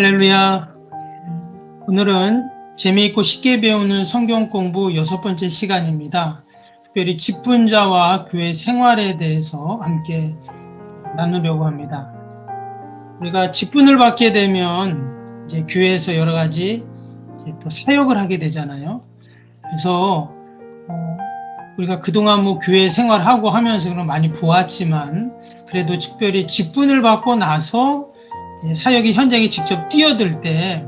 할렐루야. 오늘은 재미있고 쉽게 배우는 성경 공부 6번째 시간입니다. 특별히 직분자와 교회 생활에 대해서 함께 나누려고 합니다. 우리가 직분을 받게 되면 이제 교회에서 여러 가지 이제 또 사역을 하게 되잖아요. 그래서 우리가 그동안 교회 생활하고 하면서 그런 많이 보았지만 그래도 특별히 직분을 받고 나서 사역의 현장에 직접 뛰어들 때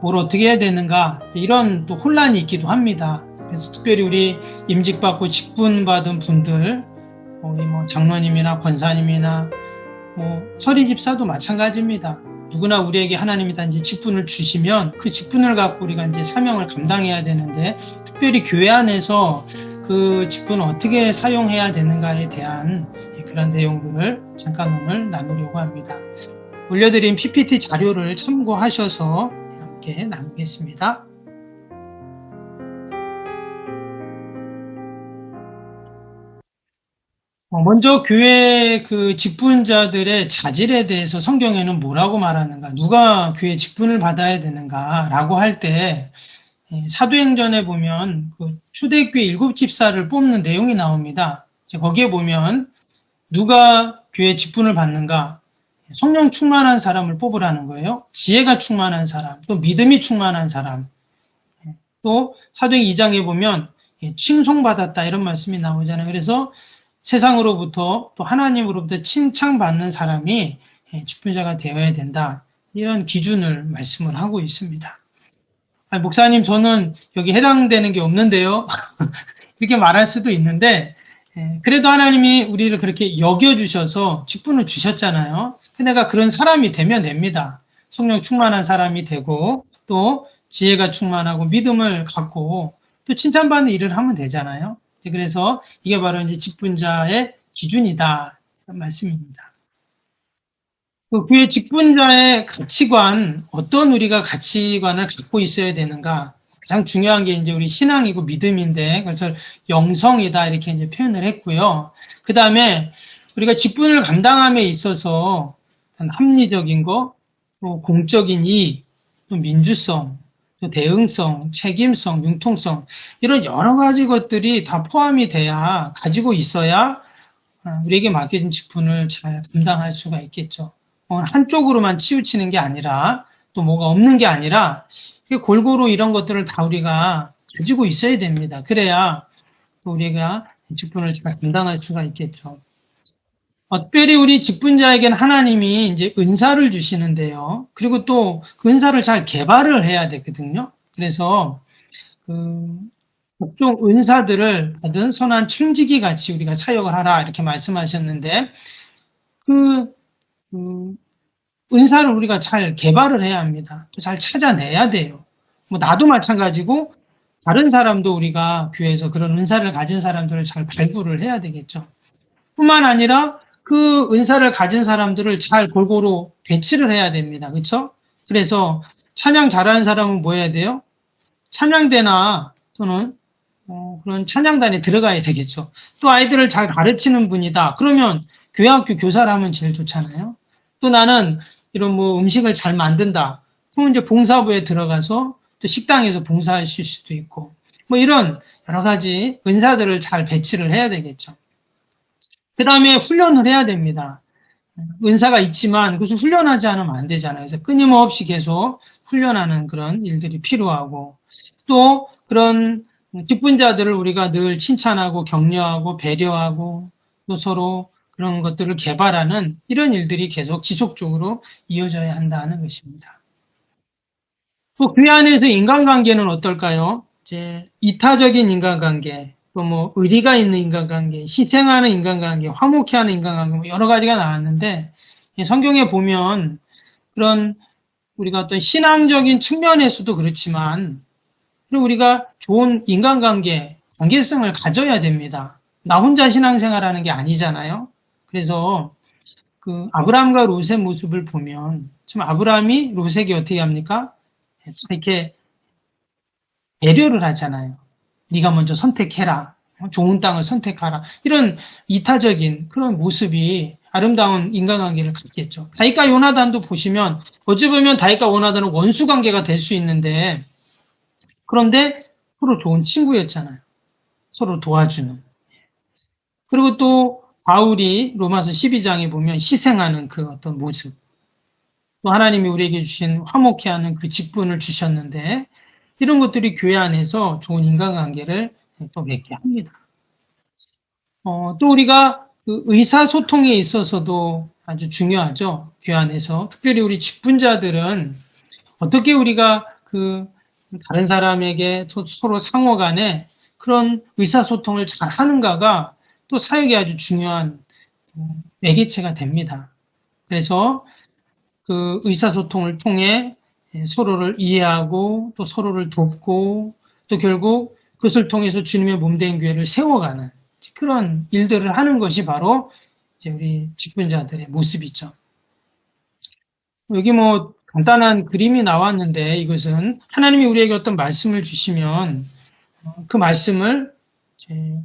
뭘 어떻게 해야 되는가 이런 또 혼란이 있기도 합니다. 그래서 특별히 우리 임직받고 직분받은 분들, 우리 장로님이나 권사님이나 서리집사도 마찬가지입니다. 누구나 우리에게 하나님이 단지 직분을 주시면 그 직분을 갖고 우리가 이제 사명을 감당해야 되는데, 특별히 교회 안에서 그 직분을 어떻게 사용해야 되는가에 대한 그런 내용들을 잠깐 오늘 나누려고 합니다. 올려드린 PPT 자료를 참고하셔서 함께 나누겠습니다. 먼저 교회 그 직분자들의 자질에 대해서 성경에는 뭐라고 말하는가, 누가 교회 직분을 받아야 되는가라고 할 때 사도행전에 보면 그 초대교회 7집사를 뽑는 내용이 나옵니다. 거기에 보면 누가 교회 직분을 받는가, 성령 충만한 사람을 뽑으라는 거예요. 지혜가 충만한 사람, 또 믿음이 충만한 사람, 또 사도행 2장에 보면 칭송받았다 이런 말씀이 나오잖아요. 그래서 세상으로부터 또 하나님으로부터 칭찬받는 사람이 직분자가 되어야 된다, 이런 기준을 말씀을 하고 있습니다. 목사님, 저는 여기 해당되는 게 없는데요. 이렇게 말할 수도 있는데, 그래도 하나님이 우리를 그렇게 여겨주셔서 직분을 주셨잖아요. 내가 그런 사람이 되면 됩니다. 성령 충만한 사람이 되고 또 지혜가 충만하고 믿음을 갖고 또 칭찬받는 일을 하면 되잖아요. 그래서 이게 바로 이제 직분자의 기준이다, 이런 말씀입니다. 그 교회 직분자의 가치관, 어떤 우리가 가치관을 갖고 있어야 되는가? 가장 중요한 게 이제 우리 신앙이고 믿음인데, 그래서 영성이다 이렇게 이제 표현을 했고요. 그 다음에 우리가 직분을 감당함에 있어서 합리적인 거, 또 공적인 이익, 또 민주성, 또 대응성, 책임성, 융통성, 이런 여러 가지 것들이 다 포함이 돼야, 가지고 있어야 우리에게 맡겨진 직분을 잘 감당할 수가 있겠죠. 한쪽으로만 치우치는 게 아니라, 또 뭐가 없는 게 아니라 골고루 이런 것들을 다 우리가 가지고 있어야 됩니다. 그래야 또 우리가 직분을 잘 감당할 수가 있겠죠. 특별히 우리 직분자에게는 하나님이 이제 은사를 주시는데요. 그리고 또 그 은사를 잘 개발을 해야 되거든요. 그래서 각종 은사들을 받은 선한 청지기 같이 우리가 사역을 하라 이렇게 말씀하셨는데, 은사를 우리가 잘 개발을 해야 합니다. 또 잘 찾아내야 돼요. 나도 마찬가지고 다른 사람도 우리가 교회에서 그런 은사를 가진 사람들을 잘 발굴을 해야 되겠죠. 뿐만 아니라 그 은사를 가진 사람들을 잘 골고루 배치를 해야 됩니다. 그렇죠? 그래서 찬양 잘하는 사람은 뭐 해야 돼요? 찬양대나 또는 그런 찬양단에 들어가야 되겠죠. 또 아이들을 잘 가르치는 분이다. 그러면 교회학교 교사를 하면 제일 좋잖아요. 또 나는 이런 음식을 잘 만든다. 그럼 이제 봉사부에 들어가서 또 식당에서 봉사하실 수도 있고, 이런 여러 가지 은사들을 잘 배치를 해야 되겠죠. 그 다음에 훈련을 해야 됩니다. 은사가 있지만 그것을 훈련하지 않으면 안 되잖아요. 그래서 끊임없이 계속 훈련하는 그런 일들이 필요하고, 또 그런 직분자들을 우리가 늘 칭찬하고 격려하고 배려하고 또 서로 그런 것들을 개발하는 이런 일들이 계속 지속적으로 이어져야 한다는 것입니다. 또 교회 안에서 인간관계는 어떨까요? 이제 이타적인 인간관계, 또 의리가 있는 인간관계, 희생하는 인간관계, 화목해하는 인간관계, 여러 가지가 나왔는데, 성경에 보면 그런 우리가 어떤 신앙적인 측면에서도 그렇지만, 그리고 우리가 좋은 인간관계, 관계성을 가져야 됩니다. 나 혼자 신앙생활하는 게 아니잖아요. 그래서 그 아브라함과 롯의 모습을 보면, 참 아브라함이 롯에게 어떻게 합니까? 이렇게 배려를 하잖아요. 네가 먼저 선택해라. 좋은 땅을 선택하라. 이런 이타적인 그런 모습이 아름다운 인간관계를 갖겠죠. 다윗과 요나단도 보시면 어찌 보면 다윗과 요나단은 원수 관계가 될 수 있는데 그런데 서로 좋은 친구였잖아요. 서로 도와주는. 그리고 또 바울이 로마서 12장에 보면 희생하는 그 어떤 모습. 또 하나님이 우리에게 주신 화목해 하는 그 직분을 주셨는데 이런 것들이 교회 안에서 좋은 인간관계를 또 맺게 합니다. 또 우리가 그 의사소통에 있어서도 아주 중요하죠. 교회 안에서. 특별히 우리 직분자들은 어떻게 우리가 그 다른 사람에게 서로 상호 간에 그런 의사소통을 잘 하는가가 또 사역에 아주 중요한 매개체가 됩니다. 그래서 그 의사소통을 통해 서로를 이해하고 또 서로를 돕고 또 결국 그것을 통해서 주님의 몸된 교회를 세워가는 그런 일들을 하는 것이 바로 이제 우리 직분자들의 모습이죠. 여기 뭐 간단한 그림이 나왔는데 이것은 하나님이 우리에게 어떤 말씀을 주시면 그 말씀을 이제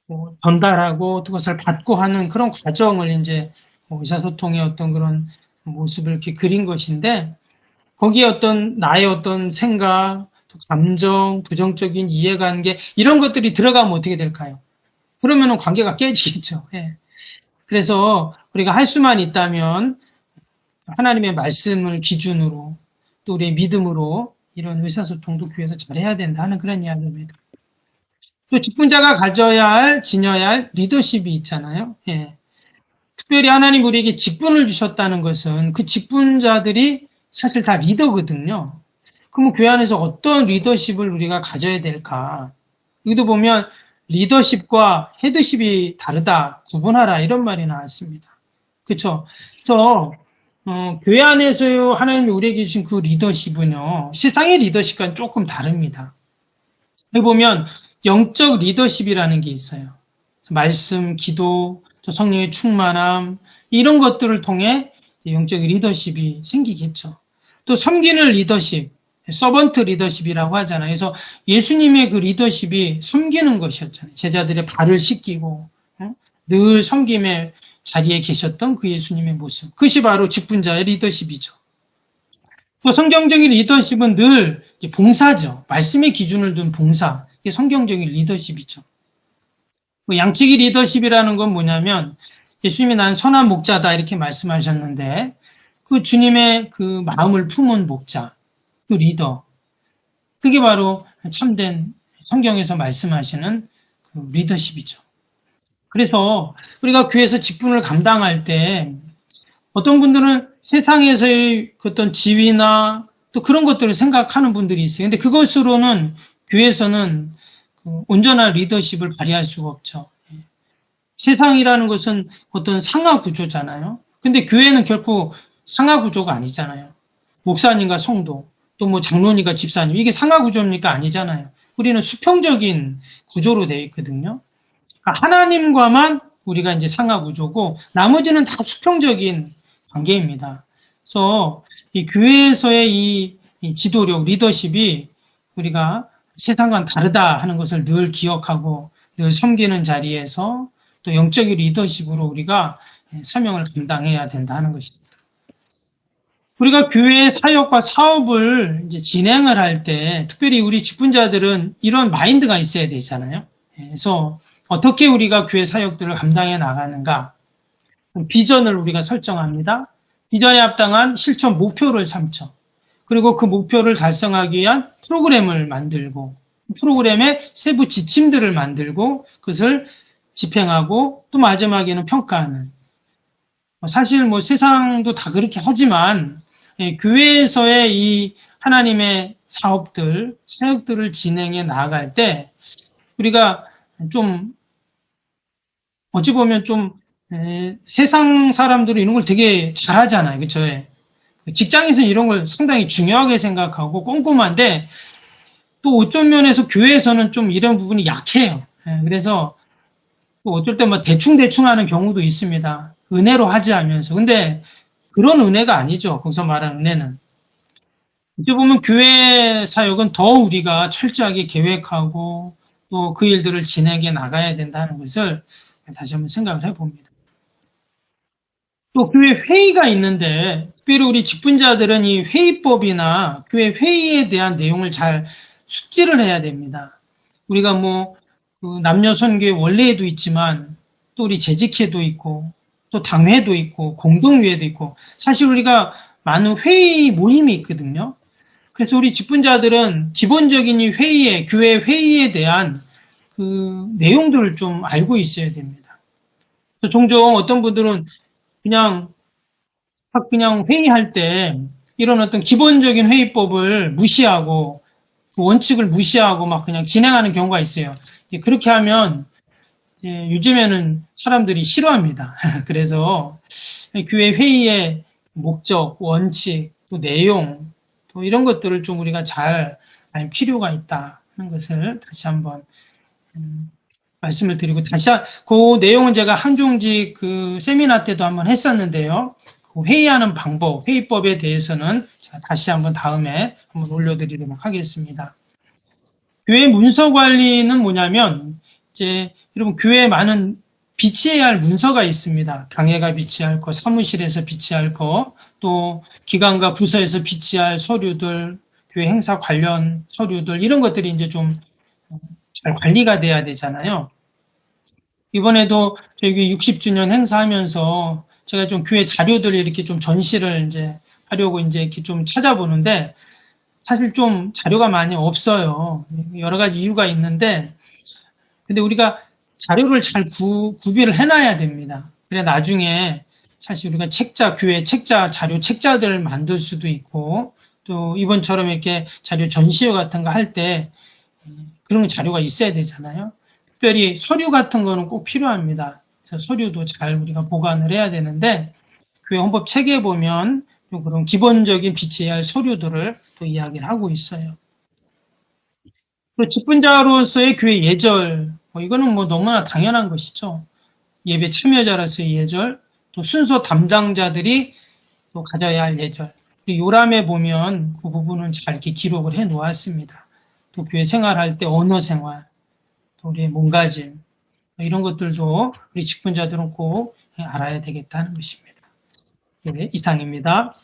뭐 전달하고 그것을 받고 하는 그런 과정을 이제 의사소통의 어떤 그런 모습을 이렇게 그린 것인데 거기에 어떤 나의 어떤 생각, 감정, 부정적인 이해관계 이런 것들이 들어가면 어떻게 될까요? 그러면 관계가 깨지겠죠. 예. 그래서 우리가 할 수만 있다면 하나님의 말씀을 기준으로 또 우리의 믿음으로 이런 의사소통도 교회에서 잘해야 된다 하는 그런 이야기입니다. 또 직분자가 가져야 할, 지녀야 할 리더십이 있잖아요. 예. 특별히 하나님 우리에게 직분을 주셨다는 것은 그 직분자들이 사실 다 리더거든요. 그럼 교회 안에서 어떤 리더십을 우리가 가져야 될까? 여기도 보면 리더십과 헤드십이 다르다, 구분하라 이런 말이 나왔습니다. 그렇죠? 그래서 교회 안에서 하나님이 우리에게 주신 그 리더십은요, 세상의 리더십과는 조금 다릅니다. 여기 보면 영적 리더십이라는 게 있어요. 말씀, 기도, 성령의 충만함 이런 것들을 통해 영적 리더십이 생기겠죠. 또 섬기는 리더십, 서번트 리더십이라고 하잖아요. 그래서 예수님의 그 리더십이 섬기는 것이었잖아요. 제자들의 발을 씻기고 늘 섬김의 자리에 계셨던 그 예수님의 모습. 그것이 바로 직분자의 리더십이죠. 또 성경적인 리더십은 늘 봉사죠. 말씀의 기준을 둔 봉사. 이게 성경적인 리더십이죠. 양치기 리더십이라는 건 뭐냐면 예수님이 난 선한 목자다 이렇게 말씀하셨는데 그 주님의 그 마음을 품은 목자, 그 리더. 그게 바로 참된 성경에서 말씀하시는 그 리더십이죠. 그래서 우리가 교회에서 직분을 감당할 때 어떤 분들은 세상에서의 어떤 지위나 또 그런 것들을 생각하는 분들이 있어요. 근데 그것으로는 교회에서는 온전한 리더십을 발휘할 수가 없죠. 세상이라는 것은 어떤 상하 구조잖아요. 근데 교회는 결코 상하 구조가 아니잖아요. 목사님과 성도, 또 뭐 장로님과 집사님, 이게 상하 구조입니까? 아니잖아요. 우리는 수평적인 구조로 되어 있거든요. 그러니까 하나님과만 우리가 이제 상하 구조고, 나머지는 다 수평적인 관계입니다. 그래서 이 교회에서의 이 지도력, 리더십이 우리가 세상과는 다르다 하는 것을 늘 기억하고 늘 섬기는 자리에서 또 영적인 리더십으로 우리가 사명을 감당해야 된다 하는 것입니다. 우리가 교회 사역과 사업을 이제 진행을 할 때 특별히 우리 직분자들은 이런 마인드가 있어야 되잖아요. 그래서 어떻게 우리가 교회 사역들을 감당해 나가는가? 비전을 우리가 설정합니다. 비전에 합당한 실천 목표를 삼죠. 그리고 그 목표를 달성하기 위한 프로그램을 만들고 프로그램의 세부 지침들을 만들고 그것을 집행하고 또 마지막에는 평가하는. 사실 뭐 세상도 다 그렇게 하지만 교회에서의 이 하나님의 사업들, 사역들을 진행해 나아갈 때 우리가 좀 어찌 보면 좀 세상 사람들은 이런 걸 되게 잘하잖아요. 그렇죠? 직장에서는 이런 걸 상당히 중요하게 생각하고 꼼꼼한데 또 어떤 면에서 교회에서는 좀 이런 부분이 약해요. 그래서 어쩔 때 막 대충 하는 경우도 있습니다. 은혜로 하지 하면서. 근데 그런 은혜가 아니죠. 거기서 말하는 은혜는. 어찌 보면 교회 사역은 더 우리가 철저하게 계획하고 또 그 일들을 진행해 나가야 된다는 것을 다시 한번 생각을 해봅니다. 또 교회 회의가 있는데 특별히 우리 직분자들은 이 회의법이나 교회 회의에 대한 내용을 잘 숙지를 해야 됩니다. 우리가 그 남녀 선교의 원례에도 있지만 또 우리 재직회도 있고 또 당회도 있고 공동위회도 있고 사실 우리가 많은 회의 모임이 있거든요. 그래서 우리 직분자들은 기본적인 이 회의에 교회 회의에 대한 그 내용들을 좀 알고 있어야 됩니다. 종종 어떤 분들은 그냥 회의할 때 이런 어떤 기본적인 회의법을 무시하고 그 원칙을 무시하고 막 그냥 진행하는 경우가 있어요. 그렇게 하면 요즘에는 사람들이 싫어합니다. 그래서 교회 회의의 목적, 원칙, 또 내용, 또 이런 것들을 좀 우리가 잘 알 필요가 있다는 것을 다시 한번 말씀을 드리고 그 내용은 제가 한종직 그 세미나 때도 한번 했었는데요. 그 회의하는 방법, 회의법에 대해서는 제가 다시 한번 다음에 한번 올려드리도록 하겠습니다. 교회 문서 관리는 뭐냐면 이제 여러분 교회에 많은 비치해야 할 문서가 있습니다. 당회가 비치할 거, 사무실에서 비치할 거, 또 기관과 부서에서 비치할 서류들, 교회 행사 관련 서류들 이런 것들이 이제 좀 잘 관리가 돼야 되잖아요. 이번에도 저희 60주년 행사하면서 제가 좀 교회 자료들 이렇게 좀 전시를 이제 하려고 이제 이렇게 좀 찾아보는데 사실 좀 자료가 많이 없어요. 여러 가지 이유가 있는데 근데 우리가 자료를 잘 구비를 해놔야 됩니다. 그래 나중에 사실 우리가 교회 책자, 자료 책자들을 만들 수도 있고 또 이번처럼 이렇게 자료 전시회 같은 거 할 때 그런 자료가 있어야 되잖아요. 특별히 서류 같은 거는 꼭 필요합니다. 그래서 서류도 잘 우리가 보관을 해야 되는데 교회 헌법 책에 보면 그런 기본적인 비치해야 할 서류들을 또 이야기를 하고 있어요. 또 직분자로서의 교회 예절, 이거는 너무나 당연한 것이죠. 예배 참여자로서의 예절, 또 순서 담당자들이 또 가져야 할 예절. 요람에 보면 그 부분은 잘 이렇게 기록을 해 놓았습니다. 또 교회 생활할 때 언어 생활, 또 우리의 몸가짐, 이런 것들도 우리 직분자들은 꼭 알아야 되겠다는 것입니다. 네, 이상입니다.